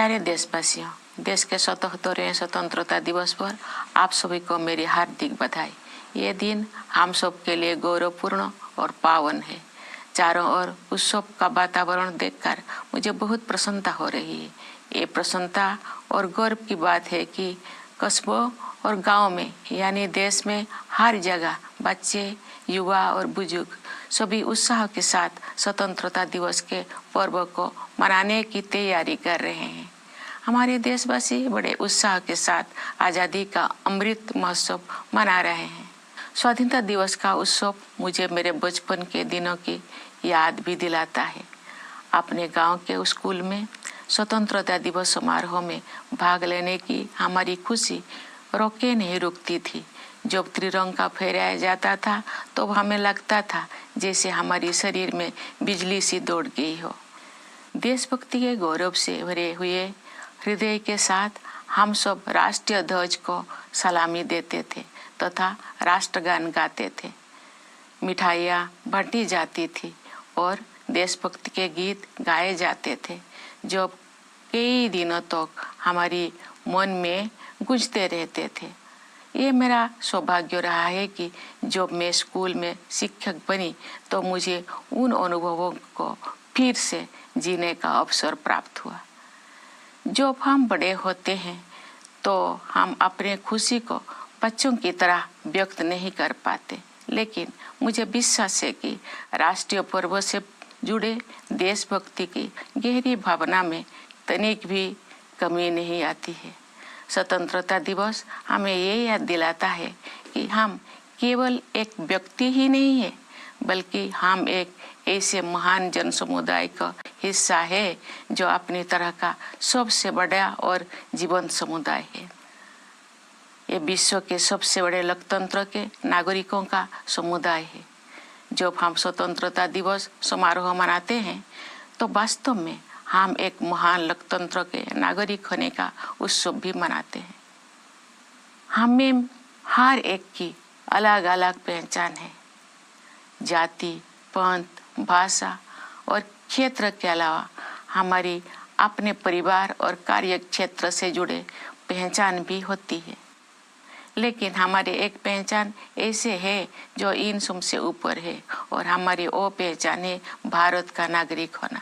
प्यारे देशवासियों, देश के 77वें स्वतंत्रता दिवस पर आप सभी को मेरी हार्दिक बधाई। ये दिन हम सब के लिए गौरवपूर्ण और पावन है। चारों ओर उत्सव का वातावरण देखकर मुझे बहुत प्रसन्नता हो रही है। ये प्रसन्नता और गर्व की बात है कि कस्बों और गांव में यानी देश में हर जगह बच्चे, युवा और बुजुर्ग सभी उत्साह के साथ स्वतंत्रता दिवस के पर्व को मनाने की तैयारी कर रहे हैं। हमारे देशवासी बड़े उत्साह के साथ आज़ादी का अमृत महोत्सव मना रहे हैं। स्वाधीनता दिवस का उत्सव मुझे मेरे बचपन के दिनों की याद भी दिलाता है। अपने गांव के स्कूल में स्वतंत्रता दिवस समारोह में भाग लेने की हमारी खुशी रोके नहीं रुकती थी। जब त्रिरंगा फहराया जाता था तो हमें लगता था जैसे हमारी शरीर में बिजली सी दौड़ गई हो। देशभक्ति के गौरव से भरे हुए हृदय के साथ हम सब राष्ट्रीय ध्वज को सलामी देते थे तथा राष्ट्रगान गाते थे। मिठाइयाँ बांटी जाती थी और देशभक्ति के गीत गाए जाते थे जो कई दिनों तक हमारी मन में गूंजते रहते थे। ये मेरा सौभाग्य रहा है कि जब मैं स्कूल में शिक्षक बनी तो मुझे उन अनुभवों को फिर से जीने का अवसर प्राप्त हुआ। जब हम बड़े होते हैं तो हम अपने खुशी को बच्चों की तरह व्यक्त नहीं कर पाते, लेकिन मुझे विश्वास है कि राष्ट्रीय पर्व से जुड़े देशभक्ति की गहरी भावना में तनिक भी कमी नहीं आती है। स्वतंत्रता दिवस हमें ये याद दिलाता है कि हम केवल एक व्यक्ति ही नहीं है, बल्कि हम एक ऐसे महान जन समुदाय का हिस्सा है जो अपनी तरह का सबसे बड़ा और जीवंत समुदाय है। ये विश्व के सबसे बड़े लोकतंत्र के नागरिकों का समुदाय है। जब हम स्वतंत्रता दिवस समारोह मनाते हैं तो वास्तव में हम एक महान लोकतंत्र के नागरिक होने का उत्सव भी मनाते हैं। हमें हर एक की अलग अलग पहचान है। जाति, पंथ, भाषा और क्षेत्र के अलावा हमारी अपने परिवार और कार्य क्षेत्र से जुड़े पहचान भी होती है, लेकिन हमारी एक पहचान ऐसे है जो इन सब से ऊपर है और हमारी वो पहचान है भारत का नागरिक होना।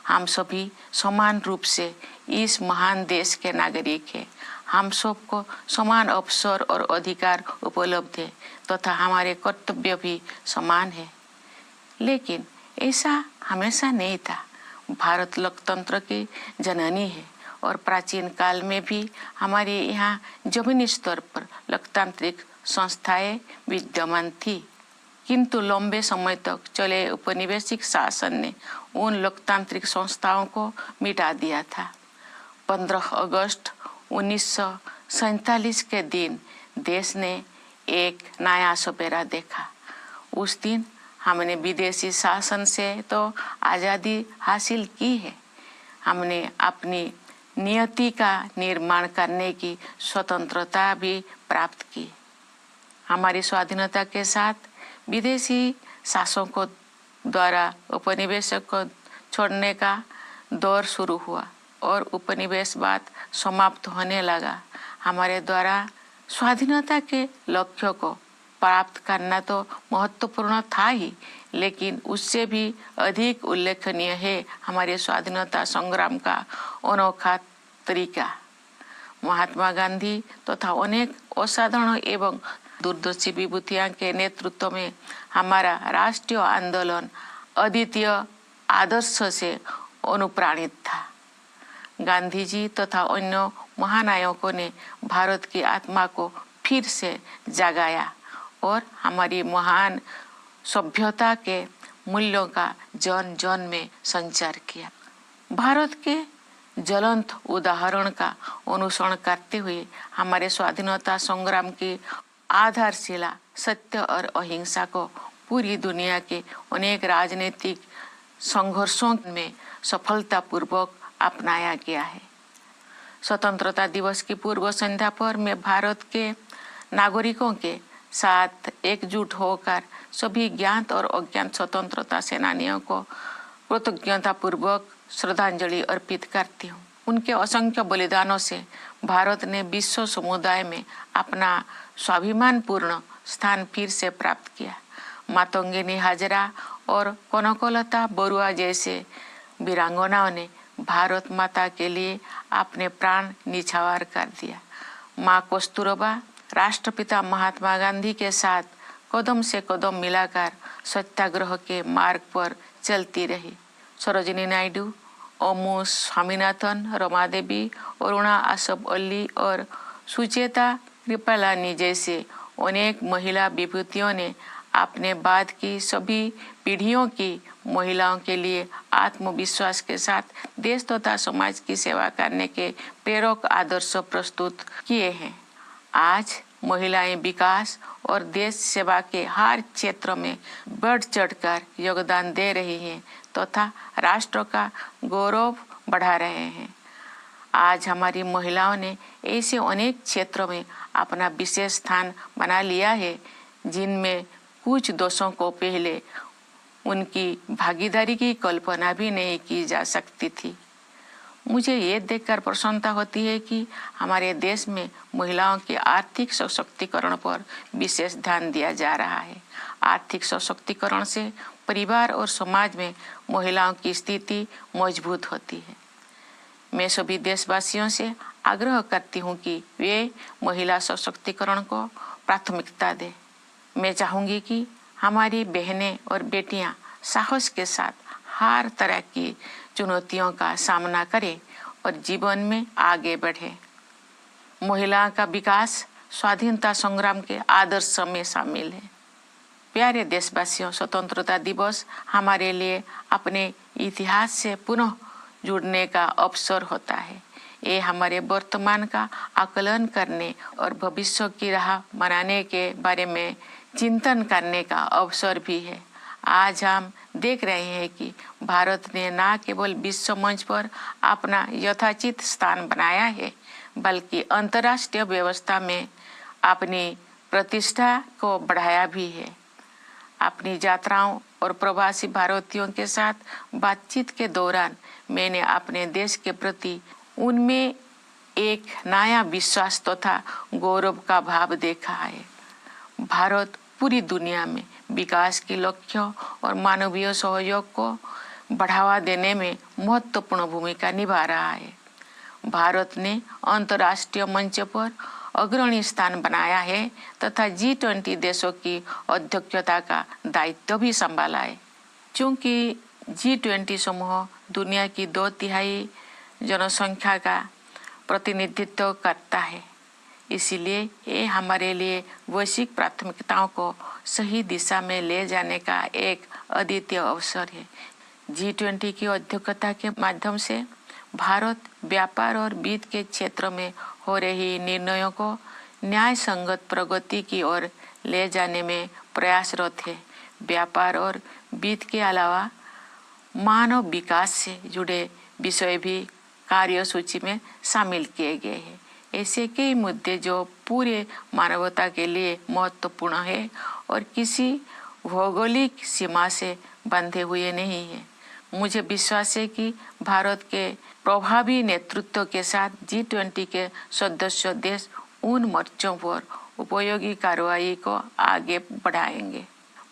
हम सभी समान रूप से इस महान देश के नागरिक हैं। हम सबको समान अवसर और अधिकार उपलब्ध है तथा हमारे कर्तव्य भी समान है, लेकिन ऐसा हमेशा नहीं था। भारत लोकतंत्र की जननी है और प्राचीन काल में भी हमारे यहाँ जमीनी स्तर पर लोकतांत्रिक संस्थाएं विद्यमान थी, किंतु लंबे समय तक चले उपनिवेशिक शासन ने उन लोकतांत्रिक संस्थाओं को मिटा दिया था। 15 अगस्त 1947 के दिन देश ने एक नया सवेरा देखा। उस दिन हमने विदेशी शासन से तो आज़ादी हासिल की है, हमने अपनी नियति का निर्माण करने की स्वतंत्रता भी प्राप्त की। हमारी स्वाधीनता के साथ विदेशी शासकों द्वारा उपनिवेशों को छोड़ने का दौर शुरू हुआ और उपनिवेशवाद समाप्त होने लगा। हमारे द्वारा स्वाधीनता के लक्ष्य को प्राप्त करना तो महत्वपूर्ण था ही, लेकिन उससे भी अधिक उल्लेखनीय है हमारे स्वाधीनता संग्राम का अनोखा तरीका। महात्मा गांधी तथा अनेक असाधारण एवं दूरदर्शी विभूतियों के नेतृत्व में हमारा राष्ट्रीय आंदोलन अद्वितीय आदर्श से अनुप्राणित था। गांधी जी तथा अन्य महानायकों ने भारत की आत्मा को फिर से जगाया और हमारी महान सभ्यता के मूल्यों का जन जन में संचार किया। भारत के ज्वलंत उदाहरण का अनुसरण करते हुए हमारे स्वाधीनता संग्राम की आधारशिला सत्य और अहिंसा को पूरी दुनिया के अनेक राजनीतिक संघर्षों में सफलतापूर्वक अपनाया गया है। स्वतंत्रता दिवस की पूर्व संध्या पर मैं भारत के नागरिकों के साथ एकजुट होकर सभी ज्ञात और अज्ञात स्वतंत्रता सेनानियों को कृतज्ञतापूर्वक श्रद्धांजलि अर्पित करती हूँ। उनके असंख्य बलिदानों से भारत ने विश्व समुदाय में अपना स्वाभिमानपूर्ण स्थान फिर से प्राप्त किया। मातंगिनी हाजरा और कनकलता बरुआ जैसे वीरांगनाओं ने भारत माता के लिए अपने प्राण निछावर कर दिया। माँ कस्तूरबा राष्ट्रपिता महात्मा गांधी के साथ कदम से कदम मिलाकर सत्याग्रह के मार्ग पर चलती रही। सरोजिनी नायडू, ओमू स्वामीनाथन, रमा देवी, अरुणा आसफ अली और सुचेता कृपलानी जैसे अनेक महिला विभूतियों ने अपने बाद की सभी पीढ़ियों की महिलाओं के लिए आत्मविश्वास के साथ देश तथा समाज की सेवा करने के प्रेरक आदर्श प्रस्तुत किए हैं। आज महिलाएं विकास और देश सेवा के हर क्षेत्र में बढ़ चढ़कर योगदान दे रही हैं तथा राष्ट्र का गौरव बढ़ा रहे हैं। आज हमारी महिलाओं ने ऐसे अनेक क्षेत्रों में अपना विशेष स्थान बना लिया है जिनमें कुछ दोषों को पहले उनकी भागीदारी की कल्पना भी नहीं की जा सकती थी। मुझे ये देखकर प्रसन्नता होती है कि हमारे देश में महिलाओं के आर्थिक सशक्तिकरण पर विशेष ध्यान दिया जा रहा है। आर्थिक सशक्तिकरण से परिवार और समाज में महिलाओं की स्थिति मजबूत होती है। मैं सभी देशवासियों से आग्रह करती हूँ कि वे महिला सशक्तिकरण को प्राथमिकता दें। मैं चाहूँगी कि हमारी बहनें और बेटियाँ साहस के साथ हर तरह की चुनौतियों का सामना करें और जीवन में आगे बढ़े। महिला का विकास स्वाधीनता संग्राम के आदर्श में शामिल है। प्यारे देशवासियों, स्वतंत्रता दिवस हमारे लिए अपने इतिहास से पुनः जुड़ने का अवसर होता है। ये हमारे वर्तमान का आकलन करने और भविष्य की राह बनाने के बारे में चिंतन करने का अवसर भी है। आज हम देख रहे हैं कि भारत ने न केवल विश्व मंच पर अपना यथाचित स्थान बनाया है, बल्कि अंतर्राष्ट्रीय व्यवस्था में अपनी प्रतिष्ठा को बढ़ाया भी है। अपनी यात्राओं और प्रवासी भारतीयों के साथ बातचीत के दौरान मैंने अपने देश के प्रति उनमें एक नया विश्वास तथा गौरव का भाव देखा है। भारत पूरी दुनिया में विकास के लक्ष्यों और मानवीय सहयोग को बढ़ावा देने में महत्वपूर्ण भूमिका निभा रहा है। भारत ने अंतर्राष्ट्रीय मंच पर अग्रणी स्थान बनाया है तथा G20 देशों की अध्यक्षता का दायित्व भी संभाला है। चूंकि G20 समूह दुनिया की 2/3 जनसंख्या का प्रतिनिधित्व करता है, इसलिए ये हमारे लिए वैश्विक प्राथमिकताओं को सही दिशा में ले जाने का एक अद्वितीय अवसर है। G20 की अध्यक्षता के माध्यम से भारत व्यापार और वित्त के क्षेत्र में हो रही निर्णयों को न्याय संगत प्रगति की ओर ले जाने में प्रयासरत है। व्यापार और वित्त के अलावा मानव विकास से जुड़े विषय भी कार्यसूची में शामिल किए गए हैं। ऐसे कई मुद्दे जो पूरे मानवता के लिए महत्वपूर्ण है और किसी भौगोलिक सीमा से बंधे हुए नहीं है। मुझे विश्वास है कि भारत के प्रभावी नेतृत्व के साथ G20 के सदस्य देश उन मोर्चों पर उपयोगी कार्रवाई को आगे बढ़ाएंगे।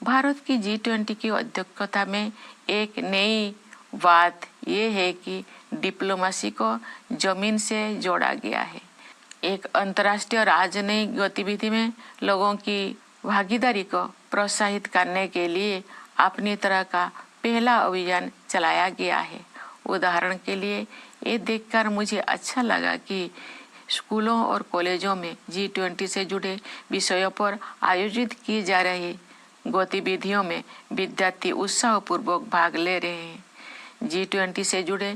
भारत की G20 की अध्यक्षता में एक नई बात यह है कि डिप्लोमेसी को जमीन से जोड़ा गया है। एक अंतर्राष्ट्रीय राजनयिक गतिविधि में लोगों की भागीदारी को प्रोत्साहित करने के लिए अपनी तरह का पहला अभियान चलाया गया है। उदाहरण के लिए ये देखकर मुझे अच्छा लगा कि स्कूलों और कॉलेजों में G20 से जुड़े विषयों पर आयोजित की जा रही गतिविधियों में विद्यार्थी उत्साहपूर्वक भाग ले रहे हैं। G20 से जुड़े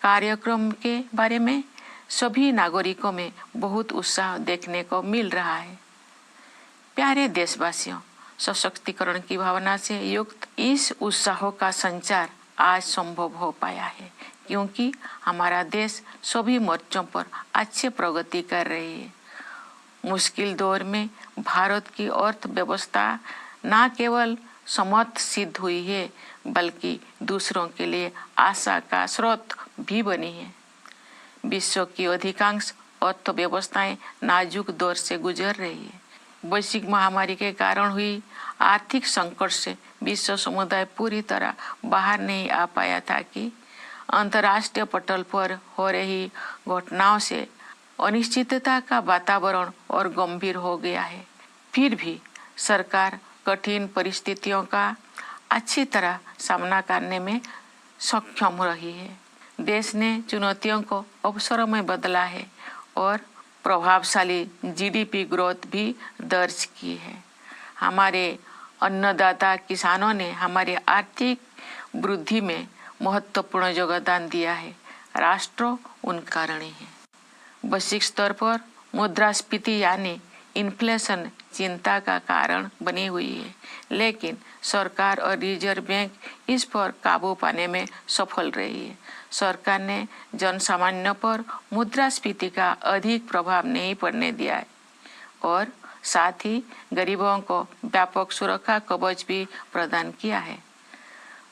कार्यक्रम के बारे में सभी नागरिकों में बहुत उत्साह देखने को मिल रहा है। प्यारे देशवासियों, सशक्तिकरण की भावना से युक्त इस उत्साह का संचार आज संभव हो पाया है क्योंकि हमारा देश सभी मोर्चों पर अच्छी प्रगति कर रही है। मुश्किल दौर में भारत की अर्थव्यवस्था न केवल समर्थ सिद्ध हुई है बल्कि दूसरों के लिए आशा का स्रोत भी बनी है। विश्व की अधिकांश अर्थव्यवस्थाएं नाजुक दौर से गुजर रही है। वैश्विक महामारी के कारण हुई आर्थिक संकट से विश्व समुदाय पूरी तरह बाहर नहीं आ पाया था कि अंतर्राष्ट्रीय पटल पर हो रही घटनाओं से अनिश्चितता का वातावरण और गंभीर हो गया है। फिर भी सरकार कठिन परिस्थितियों का अच्छी तरह सामना करने में सक्षम रही है। देश ने चुनौतियों को अवसरों में बदला है और प्रभावशाली जीडीपी ग्रोथ भी दर्ज की है। हमारे अन्नदाता किसानों ने हमारी आर्थिक वृद्धि में महत्वपूर्ण योगदान दिया है। राष्ट्र उनका ऋणी है। वैश्विक स्तर पर मुद्रास्फीति यानी इन्फ्लेशन चिंता का कारण बनी हुई है, लेकिन सरकार और रिजर्व बैंक इस पर काबू पाने में सफल रही है। सरकार ने जनसामान्य पर मुद्रास्फीति का अधिक प्रभाव नहीं पड़ने दिया है और साथ ही गरीबों को व्यापक सुरक्षा कवच भी प्रदान किया है।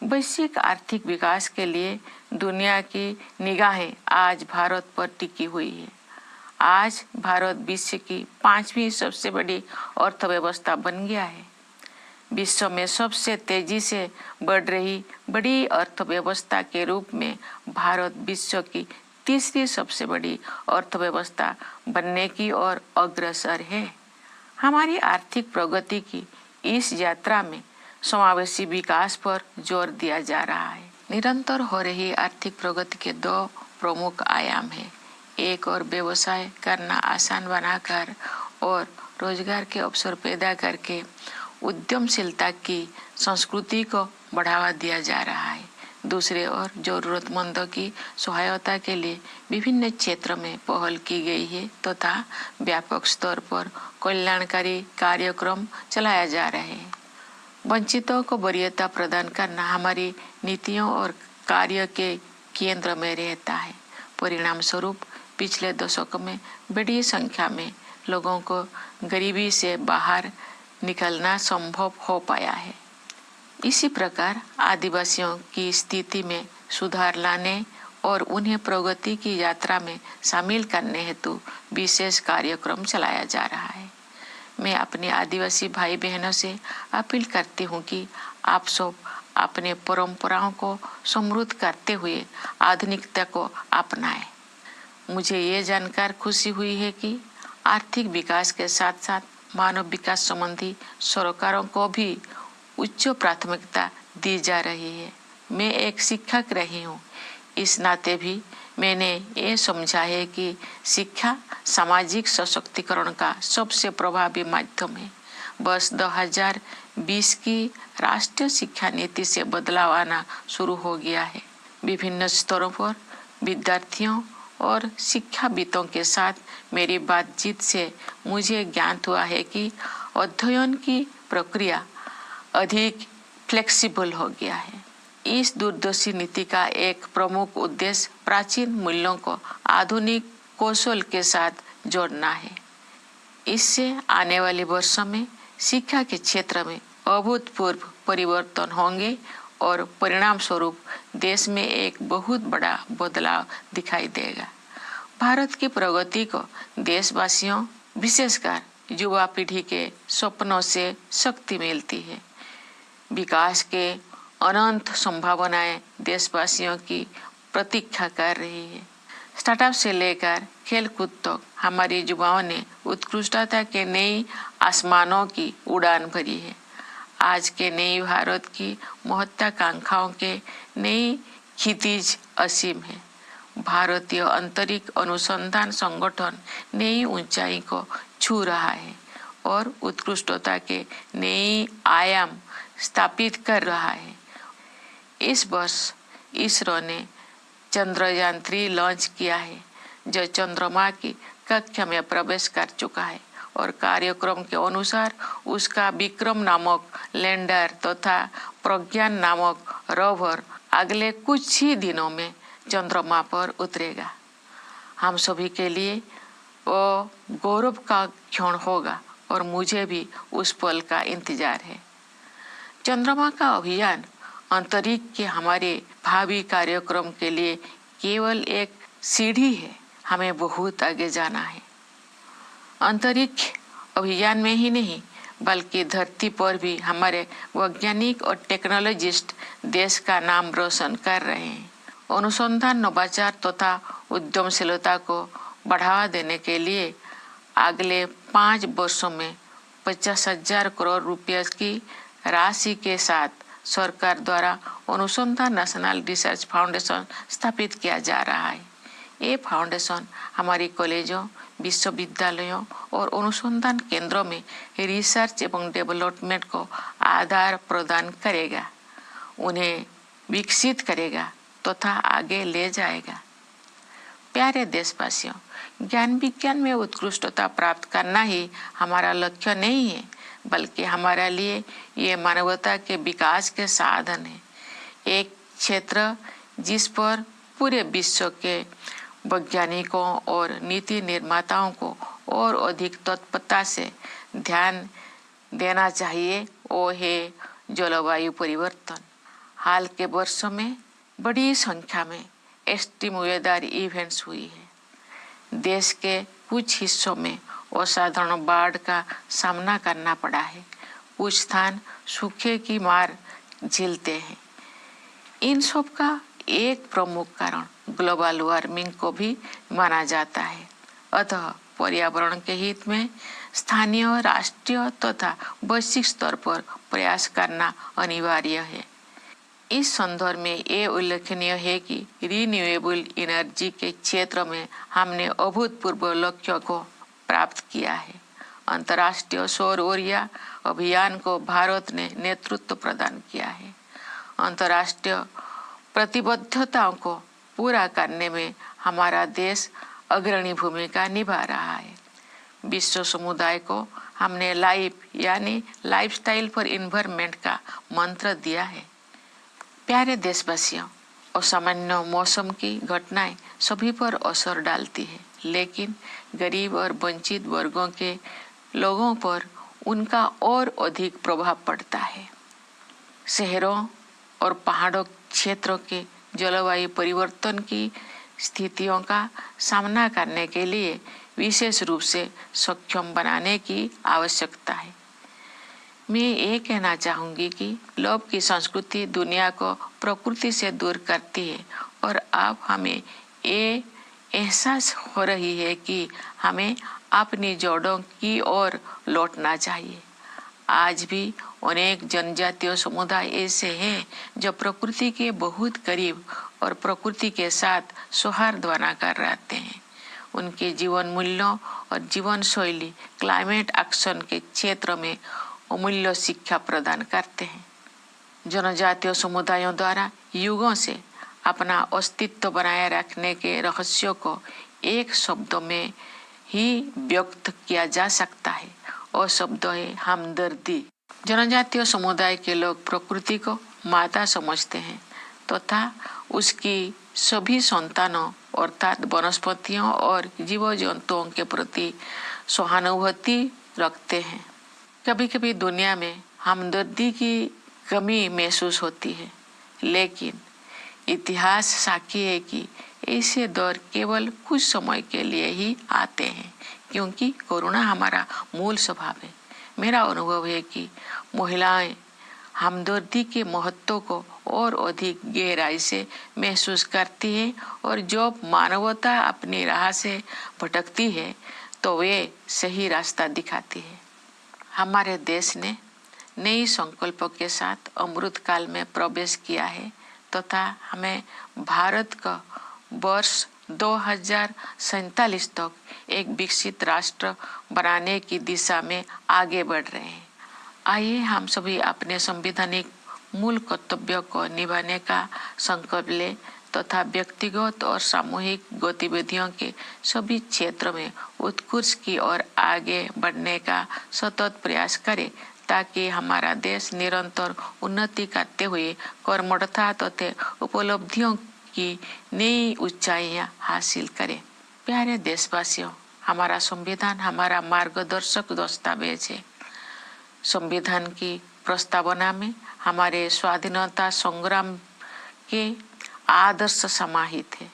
वैश्विक आर्थिक विकास के लिए दुनिया की निगाहें आज भारत पर टिकी हुई है। आज भारत विश्व की 5वीं सबसे बड़ी अर्थव्यवस्था बन गया है। विश्व में सबसे तेजी से बढ़ रही बड़ी अर्थव्यवस्था के रूप में भारत विश्व की 3री सबसे बड़ी अर्थव्यवस्था बनने की ओर अग्रसर है। हमारी आर्थिक प्रगति की इस यात्रा में समावेशी विकास पर जोर दिया जा रहा है। निरंतर हो रही आर्थिक प्रगति के 2 प्रमुख आयाम हैं। एक और व्यवसाय करना आसान बनाकर और रोजगार के अवसर पैदा करके उद्यमशीलता की संस्कृति को बढ़ावा दिया जा रहा है। दूसरे ओर जरूरतमंदों की सहायता के लिए विभिन्न क्षेत्रों में पहल की गई है तथा व्यापक स्तर पर कल्याणकारी कार्यक्रम चलाया जा रहे हैं। वंचितों को वरीयता प्रदान करना हमारी नीतियों और कार्य के केंद्र में रहता है। परिणाम स्वरूप पिछले दशकों में बड़ी संख्या में लोगों को गरीबी से बाहर निकलना संभव हो पाया है। इसी प्रकार आदिवासियों की स्थिति में सुधार लाने और उन्हें प्रगति की यात्रा में शामिल करने हेतु विशेष कार्यक्रम चलाया जा रहा है। मैं अपने आदिवासी भाई बहनों से अपील करती हूँ कि आप सब अपने परंपराओं को समृद्ध करते हुए आधुनिकता को अपनाएं। मुझे ये जानकर खुशी हुई है कि आर्थिक विकास के साथ साथ मानव विकास संबंधी सरकारों को भी उच्च प्राथमिकता दी जा रही है। मैं एक शिक्षक रही हूँ, इस नाते भी मैंने ये समझा है कि शिक्षा सामाजिक सशक्तिकरण का सबसे प्रभावी माध्यम है। वर्ष 2020 की राष्ट्रीय शिक्षा नीति से बदलाव आना शुरू हो गया है। विभिन्न स्तरों पर विद्यार्थियों और शिक्षाविदों के साथ मेरी बातचीत से मुझे ज्ञात हुआ है कि अध्ययन की प्रक्रिया अधिक फ्लेक्सिबल हो गया है। इस दूरदर्शी नीति का एक प्रमुख उद्देश्य प्राचीन मूल्यों को आधुनिक कौशल के साथ जोड़ना है। इससे आने वाले वर्षों में शिक्षा के क्षेत्र में अभूतपूर्व परिवर्तन होंगे और परिणाम स्वरूप देश में एक बहुत बड़ा बदलाव दिखाई देगा। भारत की प्रगति को देशवासियों, विशेषकर युवा पीढ़ी के सपनों से शक्ति मिलती है। विकास के अनंत संभावनाएं देशवासियों की प्रतीक्षा कर रही है। स्टार्टअप से लेकर खेलकूद तक हमारे युवाओं ने उत्कृष्टता के नई आसमानों की उड़ान भरी है। आज के नई भारत की महत्वाकांक्षाओं के नई क्षितिज असीम है। भारतीय अंतरिक्ष अनुसंधान संगठन नई ऊंचाई को छू रहा है और उत्कृष्टता के नई आयाम स्थापित कर रहा है। इस वर्ष इसरो ने चंद्रयान 3 लॉन्च किया है, जो चंद्रमा की कक्षा में प्रवेश कर चुका है और कार्यक्रम के अनुसार उसका विक्रम नामक लैंडर तथा प्रज्ञान नामक रोवर अगले कुछ ही दिनों में चंद्रमा पर उतरेगा। हम सभी के लिए वो गौरव का क्षण होगा और मुझे भी उस पल का इंतजार है। चंद्रमा का अभियान अंतरिक्ष के हमारे भावी कार्यक्रम के लिए केवल एक सीढ़ी है, हमें बहुत आगे जाना है। अंतरिक्ष अभियान में ही नहीं बल्कि धरती पर भी हमारे वैज्ञानिक और टेक्नोलॉजिस्ट देश का नाम रोशन कर रहे हैं। अनुसंधान, नवाचार तथा उद्यमशीलता को बढ़ावा देने के लिए अगले 5 वर्षों में 50,000 करोड़ रुपये की राशि के साथ सरकार द्वारा अनुसंधान नेशनल रिसर्च फाउंडेशन स्थापित किया जा रहा है। ये फाउंडेशन हमारी कॉलेजों, विश्वविद्यालयों और अनुसंधान केंद्रों में रिसर्च एवं डेवलपमेंट को आधार प्रदान करेगा, उन्हें विकसित करेगा तथा आगे ले जाएगा। प्यारे देशवासियों, ज्ञान विज्ञान में उत्कृष्टता प्राप्त करना ही हमारा लक्ष्य नहीं है, बल्कि हमारे लिए ये मानवता के विकास के साधन है। एक क्षेत्र जिस पर पूरे विश्व के वैज्ञानिकों और नीति निर्माताओं को और अधिक तत्परता से ध्यान देना चाहिए, वो है जलवायु परिवर्तन। हाल के वर्षों में बड़ी संख्या में एक्सट्रीम वेदर इवेंट्स हुई है। देश के कुछ हिस्सों में असाधारण बाढ़ का सामना करना पड़ा है, कुछ स्थान सूखे की मार झेलते हैं। इन सब का एक प्रमुख कारण ग्लोबल वार्मिंग को भी माना जाता है। अतः पर्यावरण के हित में स्थानीय, राष्ट्रीय तथा वैश्विक स्तर पर प्रयास करना अनिवार्य है। इस संदर्भ में ये उल्लेखनीय है कि रिन्यूएबल एनर्जी के क्षेत्र में हमने अभूतपूर्व लक्ष्य को प्राप्त किया है। अंतर्राष्ट्रीय सौर ऊर्जा अभियान को भारत ने नेतृत्व प्रदान किया है। अंतर्राष्ट्रीय प्रतिबद्धताओं को पूरा करने में हमारा देश अग्रणी भूमिका निभा रहा है। विश्व समुदाय को हमने लाइफ यानी लाइफस्टाइल फॉर एनवायरनमेंट का मंत्र दिया है। प्यारे देशवासियों, असामान्य मौसम की घटनाएं सभी पर असर डालती है, लेकिन गरीब और वंचित वर्गों के लोगों पर उनका और अधिक प्रभाव पड़ता है। शहरों और पहाड़ों क्षेत्रों के जलवायु परिवर्तन की स्थितियों का सामना करने के लिए विशेष रूप से सक्षम बनाने की आवश्यकता है। मैं ये कहना चाहूँगी कि लोभ की संस्कृति दुनिया को प्रकृति से दूर करती है और अब हमें ये एहसास हो रही है कि हमें अपनी जड़ों की ओर लौटना चाहिए। आज भी अनेक जनजातीय समुदाय ऐसे हैं जो प्रकृति के बहुत करीब और प्रकृति के साथ सौहार्द बनाकर रहते हैं। उनके जीवन मूल्यों और जीवन शैली क्लाइमेट एक्शन के क्षेत्र में अमूल्य शिक्षा प्रदान करते हैं। जनजातीय समुदायों द्वारा युगों से अपना अस्तित्व बनाए रखने के रहस्यों को एक शब्द में ही व्यक्त किया जा सकता है और शब्द है हमदर्दी। जनजातीय समुदाय के लोग प्रकृति को माता समझते हैं तथा उसकी सभी संतानों अर्थात वनस्पतियों और जीव जंतुओं के प्रति सहानुभूति रखते हैं। कभी कभी दुनिया में हमदर्दी की कमी महसूस होती है, लेकिन इतिहास साक्षी है कि ऐसे दौर केवल कुछ समय के लिए ही आते हैं, क्योंकि कोरोना हमारा मूल स्वभाव है। मेरा अनुभव है कि महिलाएं हमदर्दी के महत्व को और अधिक गहराई से महसूस करती है और जब मानवता अपनी राह से भटकती है तो वे सही रास्ता दिखाती है। हमारे देश ने नई संकल्पों के साथ अमृत काल में प्रवेश किया है तथा हमें भारत का वर्ष 2047 तक एक विकसित राष्ट्र बनाने की दिशा में आगे बढ़ रहे हैं। आइए हम सभी अपने संवैधानिक मूल कर्तव्यों को निभाने का संकल्प लें तथा व्यक्तिगत और सामूहिक गतिविधियों के सभी क्षेत्र में उत्कृष्ट की ओर आगे बढ़ने का सतत प्रयास करें, ताकि हमारा देश निरंतर उन्नति करते हुए कर्मठता तथा उपलब्धियों की नई ऊंचाइयां हासिल करे। प्यारे देशवासियों, हमारा संविधान हमारा मार्गदर्शक दस्तावेज है। संविधान की प्रस्तावना में हमारे स्वाधीनता संग्राम के आदर्श समाहित है।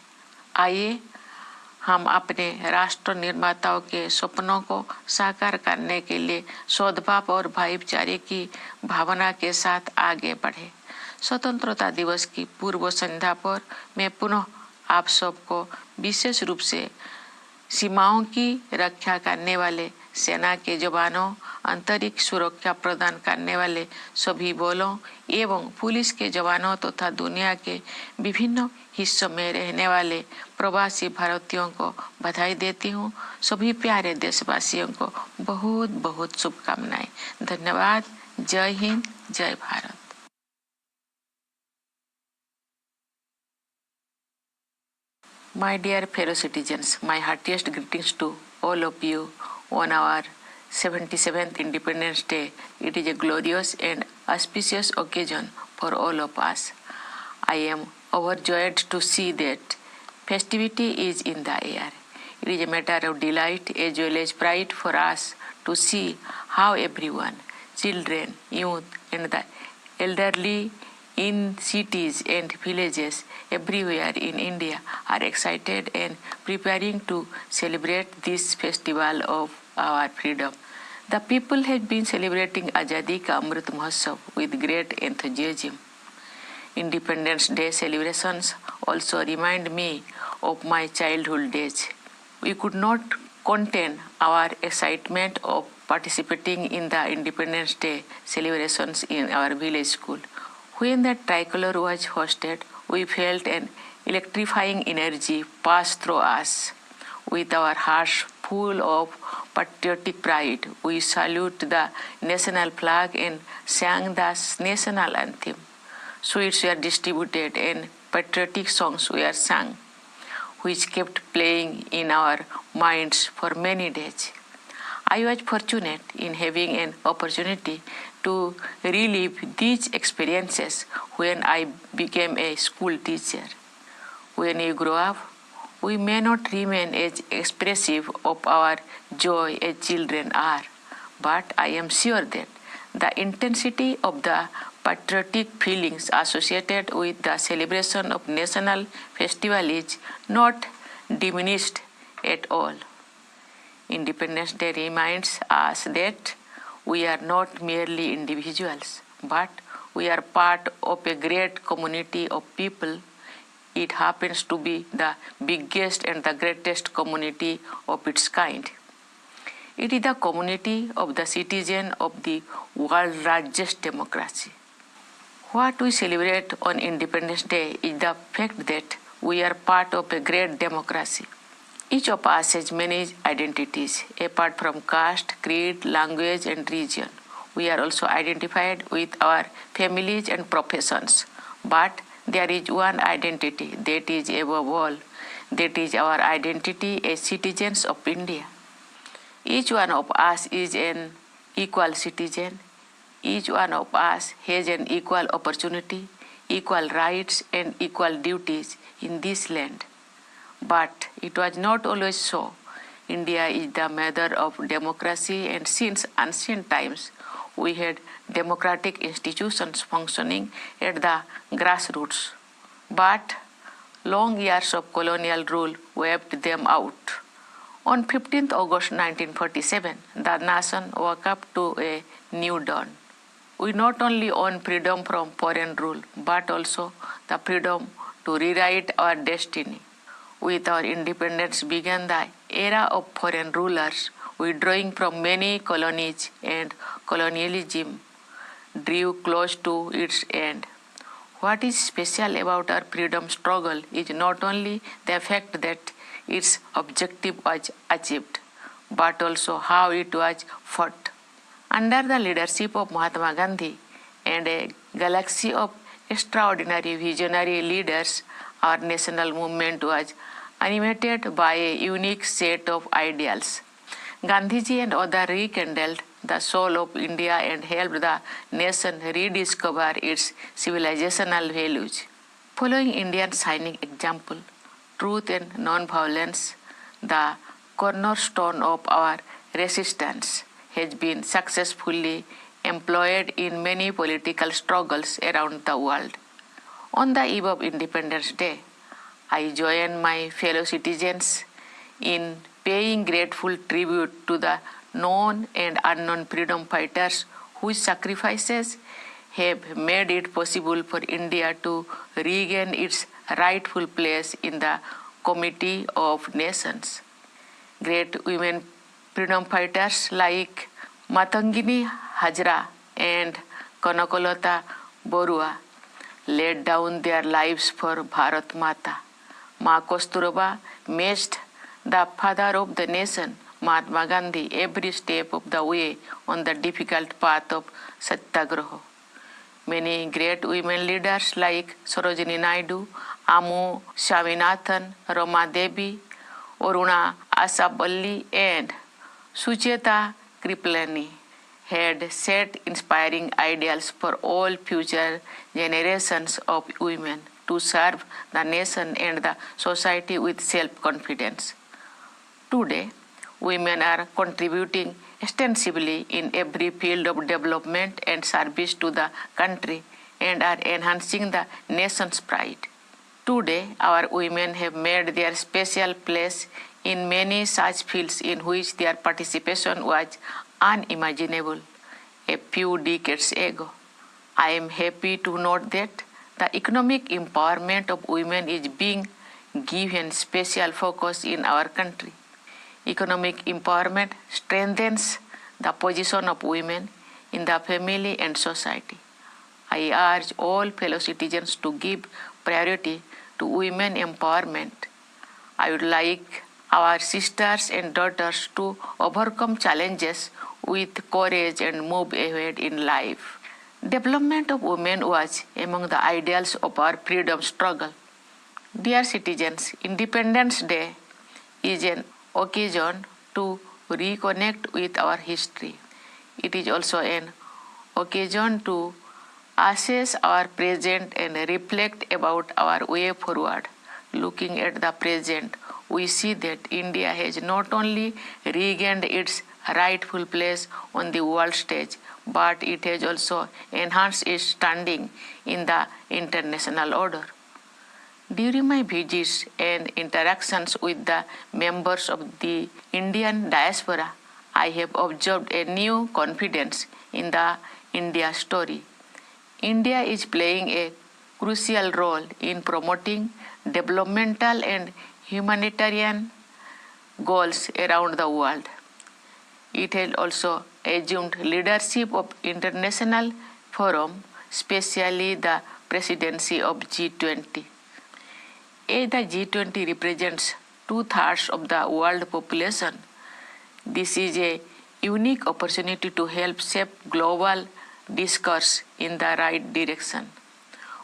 आइए हम अपने राष्ट्र निर्माताओं के सपनों को साकार करने के लिए सद्भाव और भाईचारे की भावना के साथ आगे बढ़े। स्वतंत्रता दिवस की पूर्व संध्या पर मैं पुनः आप सबको विशेष रूप से सीमाओं की रक्षा करने वाले सेना के जवानों, अंतरिक्ष सुरक्षा प्रदान करने वाले सभी बलों एवं पुलिस के जवानों तथा दुनिया के विभिन्न हिस्सों में रहने वाले प्रवासी भारतीयों को बधाई देती हूँ। सभी प्यारे देशवासियों को बहुत बहुत शुभकामनाएं। धन्यवाद। जय हिंद, जय Bharat. My dear fellow citizens, my heartiest greetings to all of you on our 77th Independence Day. It is a glorious and auspicious occasion for all of us. I am overjoyed to see that festivity is in the air. It is a matter of delight as well as pride for us to see how everyone, children, youth, and the elderly in cities and villages everywhere in India are excited and preparing to celebrate this festival of our freedom. The people have been celebrating Azadi Ka Amrit Mahotsav with great enthusiasm. Independence Day celebrations also remind me of my childhood days. We could not contain our excitement of participating in the Independence Day celebrations in our village school. When the tricolor was hosted, we felt an electrifying energy pass through us. With our hearts full of patriotic pride, we salute the national flag and sang the national anthem. Sweets were distributed and patriotic songs were sung, which kept playing in our minds for many days. I was fortunate in having an opportunity to relive these experiences when I became a school teacher. When we grow up, we may not remain as expressive of our joy as children are, but I am sure that the intensity of the patriotic feelings associated with the celebration of national festival is not diminished at all. Independence Day reminds us that we are not merely individuals, but we are part of a great community of people. It happens to be the biggest and the greatest community of its kind. It is the community of the citizens of the world's largest democracy. What we celebrate on Independence Day is the fact that we are part of a great democracy. Each of us has many identities, apart from caste, creed, language, and region. We are also identified with our families and professions. But there is one identity that is above all. That is our identity as citizens of India. Each one of us is an equal citizen. Each one of us has an equal opportunity, equal rights, and equal duties in this land. But it was not always so. India is the mother of democracy, and since ancient times, we had democratic institutions functioning at the grassroots. But long years of colonial rule wiped them out. On 15th August 1947, the nation woke up to a new dawn. We not only own freedom from foreign rule, but also the freedom to rewrite our destiny. With our independence began the era of foreign rulers, withdrawing from many colonies, and colonialism drew close to its end. What is special about our freedom struggle is not only the fact that its objective was achieved, but also how it was fought. Under the leadership of Mahatma Gandhi and a galaxy of extraordinary visionary leaders, our national movement was animated by a unique set of ideals. Gandhiji and others rekindled the soul of India and helped the nation rediscover its civilizational values. Following India's shining example, truth and non-violence, the cornerstone of our resistance, has been successfully employed in many political struggles around the world. On the eve of Independence Day, I join my fellow citizens in paying grateful tribute to the known and unknown freedom fighters whose sacrifices have made it possible for India to regain its rightful place in the Committee of Nations. Great women freedom fighters like Matangini Hajra and Kanakolata Borua laid down their lives for Bharat Mata. Ma Kosturaba matched the father of the nation, Mahatma Gandhi, every step of the way on the difficult path of Satyagraha. Many great women leaders like Sarojini Naidu, Amu Swaminathan, Rama Devi, Aruna Asaballi, and Sucheta Kripalani had set inspiring ideals for all future generations of women to serve the nation and the society with self-confidence. Today, women are contributing extensively in every field of development and service to the country and are enhancing the nation's pride. Today, our women have made their special place in many such fields in which their participation was unimaginable a few decades ago. I am happy to note that the economic empowerment of women is being given special focus in our country. Economic empowerment strengthens the position of women in the family and society. I urge all fellow citizens to give priority to women empowerment. I would like our sisters and daughters to overcome challenges with courage and move ahead in life. Development of women was among the ideals of our freedom struggle. Dear citizens, Independence Day is an occasion to reconnect with our history. It is also an occasion to assess our present and reflect about our way forward. Looking at the present, we see that India has not only regained its rightful place on the world stage, but it has also enhanced its standing in the international order. During my visits and interactions with the members of the Indian diaspora, I have observed a new confidence in the India story. India is playing a crucial role in promoting developmental and humanitarian goals around the world. It has also assumed leadership of international forum, especially the presidency of G20. As the G20 represents 2/3 of the world population, this is a unique opportunity to help shape global discourse in the right direction.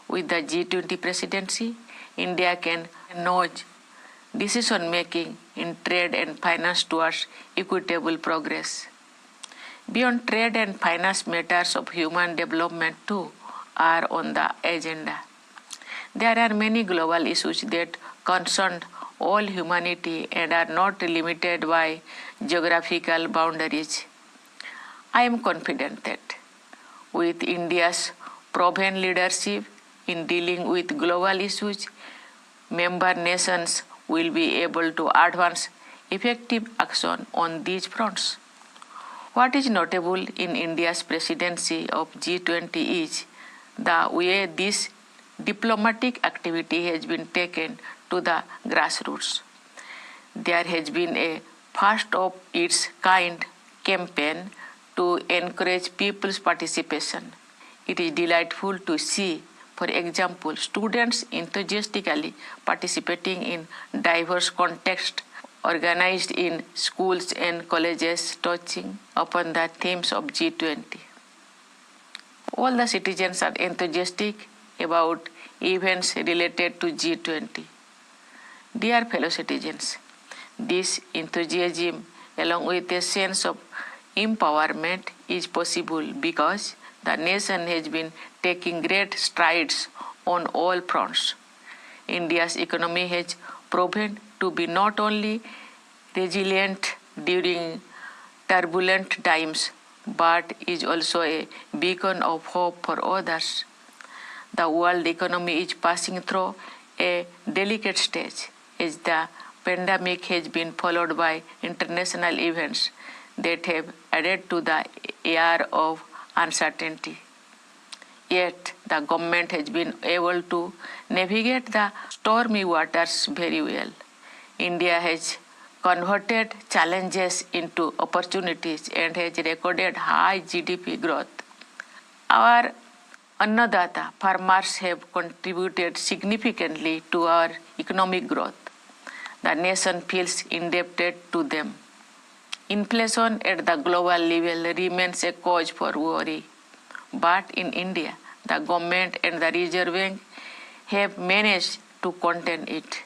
With the G20 presidency, India can nudge decision making in trade and finance towards equitable progress. Beyond trade and finance, matters of human development too are on the agenda. There are many global issues that concern all humanity and are not limited by geographical boundaries. I am confident that with India's proven leadership in dealing with global issues, member nations will be able to advance effective action on these fronts. What is notable in India's presidency of G20 is the way this diplomatic activity has been taken to the grassroots. There has been a first of its kind campaign to encourage people's participation. It is delightful to see, for example, students enthusiastically participating in diverse contexts organized in schools and colleges touching upon the themes of G20. All the citizens are enthusiastic about events related to G20. Dear fellow citizens, this enthusiasm along with a sense of empowerment is possible because the nation has been taking great strides on all fronts. India's economy has proven to be not only resilient during turbulent times, but is also a beacon of hope for others. The world economy is passing through a delicate stage as the pandemic has been followed by international events that have added to the air of uncertainty. Yet, the government has been able to navigate the stormy waters very well. India has converted challenges into opportunities and has recorded high GDP growth. Our Annadata farmers have contributed significantly to our economic growth. The nation feels indebted to them. Inflation at the global level remains a cause for worry. But in India, the government and the Reserve Bank have managed to contain it.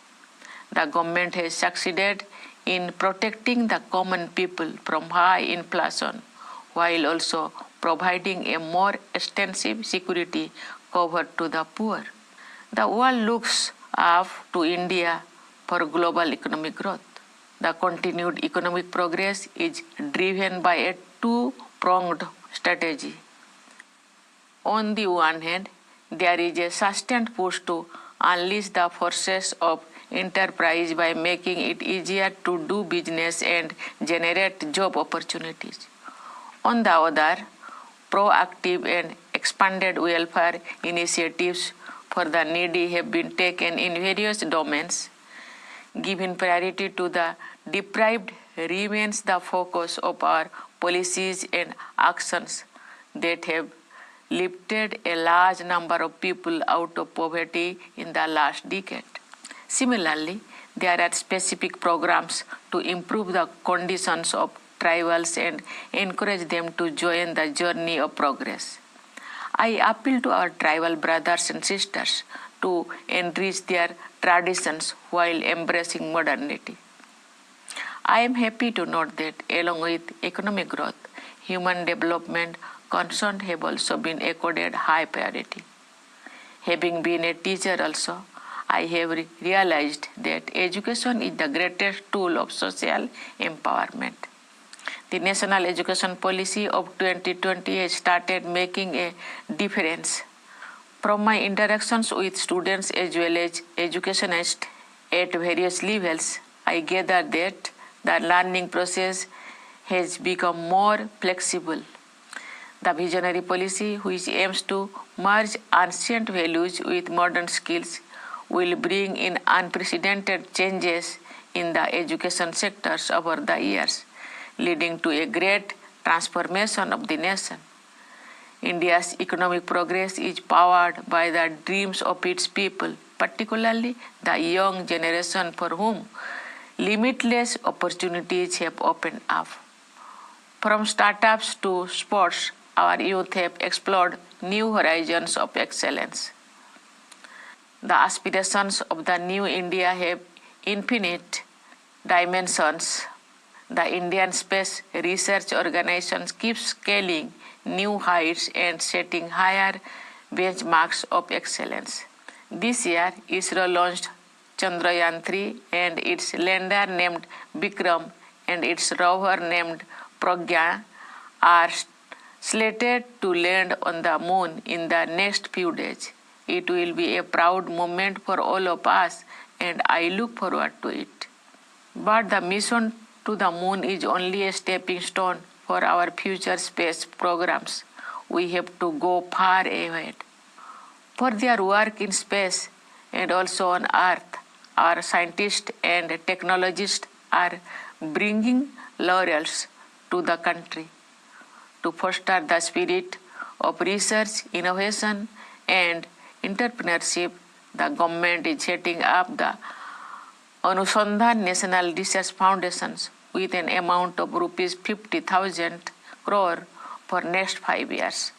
The government has succeeded in protecting the common people from high inflation, while also providing a more extensive security cover to the poor. The world looks up to India for global economic growth. The continued economic progress is driven by a two-pronged strategy. On the one hand, there is a sustained push to unleash the forces of enterprise by making it easier to do business and generate job opportunities. On the other, proactive and expanded welfare initiatives for the needy have been taken in various domains. Giving priority to the deprived remains the focus of our policies and actions that have lifted a large number of people out of poverty in the last decade. Similarly, there are specific programs to improve the conditions of tribals and encourage them to join the journey of progress. I appeal to our tribal brothers and sisters to enrich their traditions while embracing modernity. I am happy to note that along with economic growth, human development concerns have also been accorded high priority. Having been a teacher also, I have realized that education is the greatest tool of social empowerment. The National Education Policy of 2020 has started making a difference. From my interactions with students as well as educationists at various levels, I gather that the learning process has become more flexible. The visionary policy, which aims to merge ancient values with modern skills, will bring in unprecedented changes in the education sectors over the years, leading to a great transformation of the nation. India's economic progress is powered by the dreams of its people, particularly the young generation for whom limitless opportunities have opened up. From startups to sports, our youth have explored new horizons of excellence. The aspirations of the new India have infinite dimensions. The Indian Space Research Organization keeps scaling new heights and setting higher benchmarks of excellence. This year, ISRO launched Chandrayaan-3 and its lander named Vikram and its rover named Pragya are slated to land on the moon in the next few days. It will be a proud moment for all of us and I look forward to it. But the mission to the moon is only a stepping stone for our future space programs. We have to go far ahead. For their work in space and also on Earth, our scientists and technologists are bringing laurels to the country. To foster the spirit of research, innovation, and entrepreneurship, the government is setting up the Anusandhan National Research Foundations with an amount of rupees 50,000 crore for next 5 years.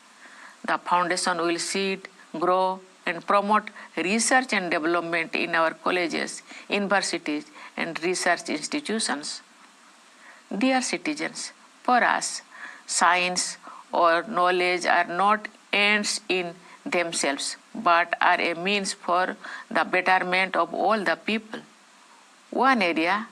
The foundation will seed, grow, and promote research and development in our colleges, universities, and research institutions. Dear citizens, for us, science or knowledge are not ends in themselves, but are a means for the betterment of all the people. One area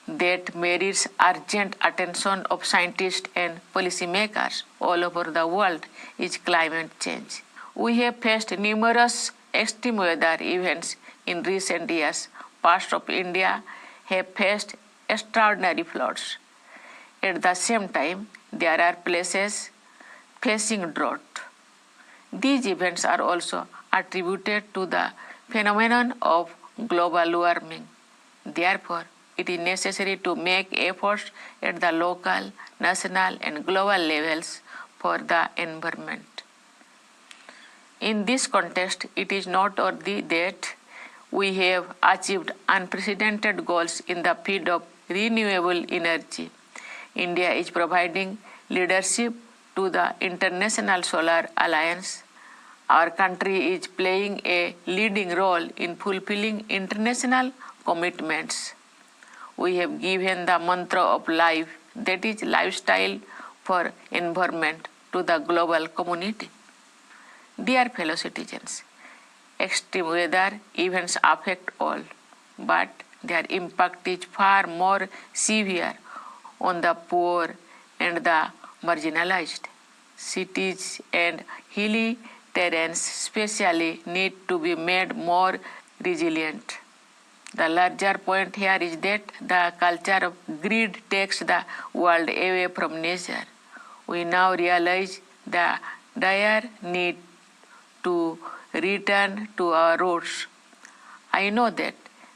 that merits urgent attention of scientists and policymakers all over the world is climate change. We have faced numerous extreme weather events in recent years. Parts of India have faced extraordinary floods. At the same time, there are places facing drought. These events are also attributed to the phenomenon of global warming. Therefore, it is necessary to make efforts at the local, national, and global levels for the environment. In this context, it is noteworthy that we have achieved unprecedented goals in the field of renewable energy. India is providing leadership to the International Solar Alliance. Our country is playing a leading role in fulfilling international commitments. We have given the mantra of life, that is lifestyle for environment, to the global community. Dear fellow citizens, extreme weather events affect all, but their impact is far more severe on the poor and the marginalized. Cities and hilly terrains especially need to be made more resilient. The larger point here is that the culture of greed takes the world away from nature. We now realize the dire need to return to our roots. I know that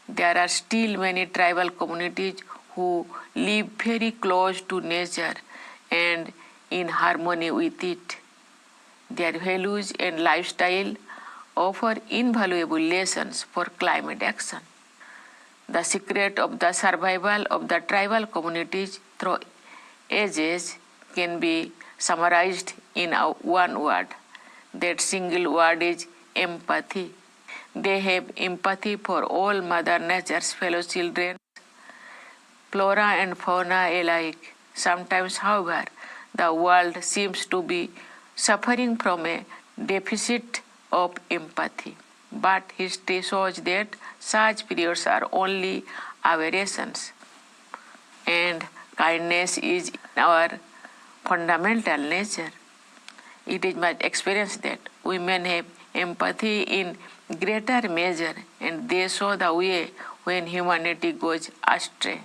there are still many tribal communities who live very close to nature and in harmony with it. Their values and lifestyle offer invaluable lessons for climate action. The secret of the survival of the tribal communities through ages can be summarized in one word. That single word is empathy. They have empathy for all Mother Nature's fellow children, flora and fauna alike. Sometimes, however, the world seems to be suffering from a deficit of empathy. But history shows that such periods are only aberrations, and kindness is our fundamental nature. It is my experience that women have empathy in greater measure, and they show the way when humanity goes astray.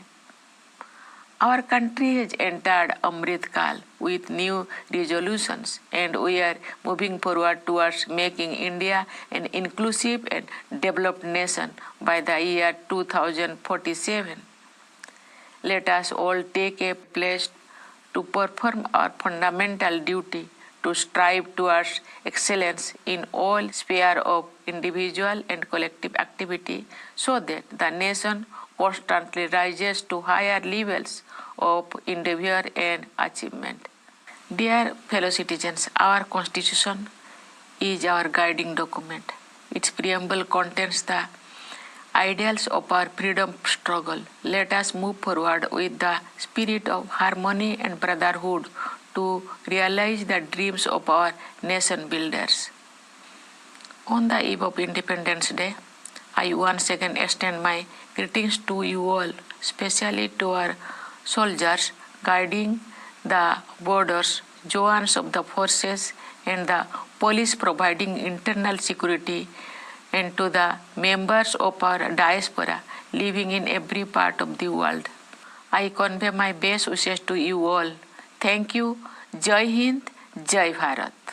Our country has entered Amrit Kal with new resolutions, and we are moving forward towards making India an inclusive and developed nation by the year 2047. Let us all take a pledge to perform our fundamental duty to strive towards excellence in all spheres of individual and collective activity, so that the nation constantly rises to higher levels of endeavor and achievement. Dear fellow citizens, our Constitution is our guiding document. Its preamble contains the ideals of our freedom struggle. Let us move forward with the spirit of harmony and brotherhood to realize the dreams of our nation builders. On the eve of Independence Day, I once again extend my greetings to you all, especially to our soldiers guarding the borders, jawans of the forces, and the police providing internal security, and to the members of our diaspora living in every part of the world. I convey my best wishes to you all. Thank you. Jai Hind, Jai Bharat.